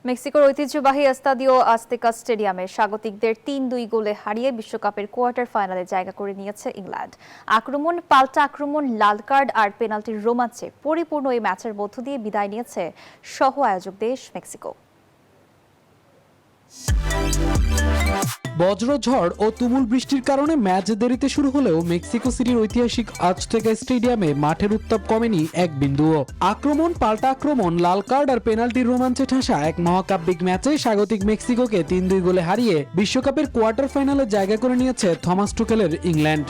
মেক্সিকোর ঐতিহ্যবাহী Estadio Azteca স্টেডিয়ামে স্বাগতিকদের ৩-২ গোলে হারিয়ে বিশ্বকাপের কোয়ার্টার ফাইনালে জায়গা করে নিয়েছে ইংল্যান্ড। আক্রমণ, পাল্টা আক্রমণ, লাল কার্ড আর পেনাল্টির রোমাঞ্চে পরিপূর্ণ এই ম্যাচের মধ্য দিয়ে বিদায় নিয়েছে সহ আয়োজক দেশ মেক্সিকো। বজ্রঝড় ও তুমুল বৃষ্টির কারণে ম্যাচ দেরিতে শুরু হলেও মেক্সিকো সিটির ঐতিহাসিক আজতেকা স্টেডিয়ামে মাঠের উত্তাপ কমেনি এক বিন্দুও। আক্রমণ, পাল্টা আক্রমণ, লাল কার্ড আর পেনাল্টির রোমাঞ্চে ঠাসা এক মহাকাব্যিক ম্যাচে স্বাগতিক মেক্সিকোকে ৩-২ গোলে হারিয়ে বিশ্বকাপের কোয়ার্টার ফাইনালে জায়গা করে নিয়েছে থমাস টুকেলের ইংল্যান্ড।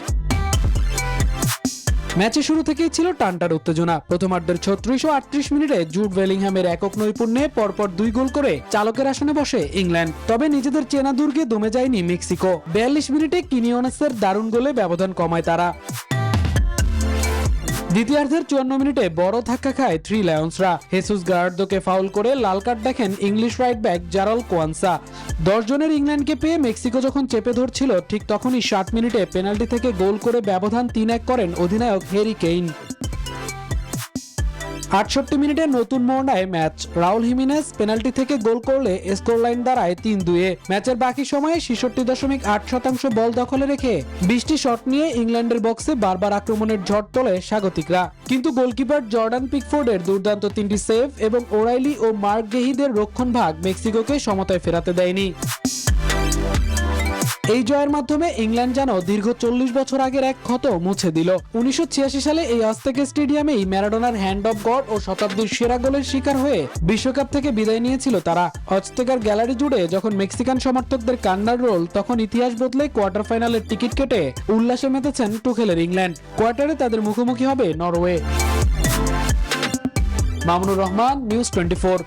ম্যাচের শুরু থেকেই ছিল টানটার উত্তেজনা। প্রথমার্ধের ৩৬ ও ৩৮ মিনিটে জুড বেলিংহামের একক নৈপুণ্যে পরপর ২ গোল করে চালকের আসনে বসে ইংল্যান্ড। তবে নিজেদের চেনা দুর্গে দমে যায়নি মেক্সিকো। ৪২ মিনিটে কিনিওনেসের দারুণ গোলে ব্যবধান কমায় তারা। দ্বিতীয়ার্ধের ৫৪ মিনিটে বড় ধাক্কা খায় থ্রি লায়ন্সরা। হেসুস গার্ডোকে ফাউল করে লাল কার্ড দেখেন ইংলিশ রাইট ব্যাক জারাল কোয়ানসা। ১০ জনের ইংল্যান্ডকে পেয়ে মেক্সিকো যখন চেপে ধরছিল, ঠিক তখনই ৬০ মিনিটে পেনাল্টি থেকে গোল করে ব্যবধান ৩-১ করেন অধিনায়ক হ্যারি কেইন। ৬৮ মিনিটে নতুন মোড়নায় ম্যাচ। রাউল হিমেনেজ পেনাল্টি থেকে গোল করলে স্কোর লাইন দাঁড়ায় ৩-২-এ। ম্যাচের বাকি সময়ে ৬৬.৮% বল দখলে রেখে ২০টি শট নিয়ে ইংল্যান্ডের বক্সে বারবার আক্রমণের ঝড় তোলে স্বাগতিকরা। কিন্তু গোলকিপার জর্ডান পিকফোর্ডের দুর্দান্ত ৩টি সেভ এবং ওরাইলি ও মার্ক গেহিদের রক্ষণভাগ মেক্সিকোকে সমতায় ফেরাতে দেয়নি। এই জয়ের মাধ্যমে ইংল্যান্ড যেন দীর্ঘ ৪০ বছর আগের এক ক্ষত মুছে দিল। ১৯৮৬ সালে এই আজতেকা স্টেডিয়ামেই ম্যারাডোনার হ্যান্ড অফ গড ও শতাব্দীর সেরা গোলের শিকার হয়ে বিশ্বকাপ থেকে বিদায় নিয়েছিল তারা। আজতেকার গ্যালারি জুড়ে যখন মেক্সিকান সমর্থকদের কান্নার রোল, তখন ইতিহাস বদলে কোয়ার্টার ফাইনালের টিকিট কেটে উল্লাসে মেতেছেন টুখেলের ইংল্যান্ড। কোয়ার্টারে তাদের মুখোমুখি হবে নরওয়ে। মামুনুর রহমান, নিউজ 24।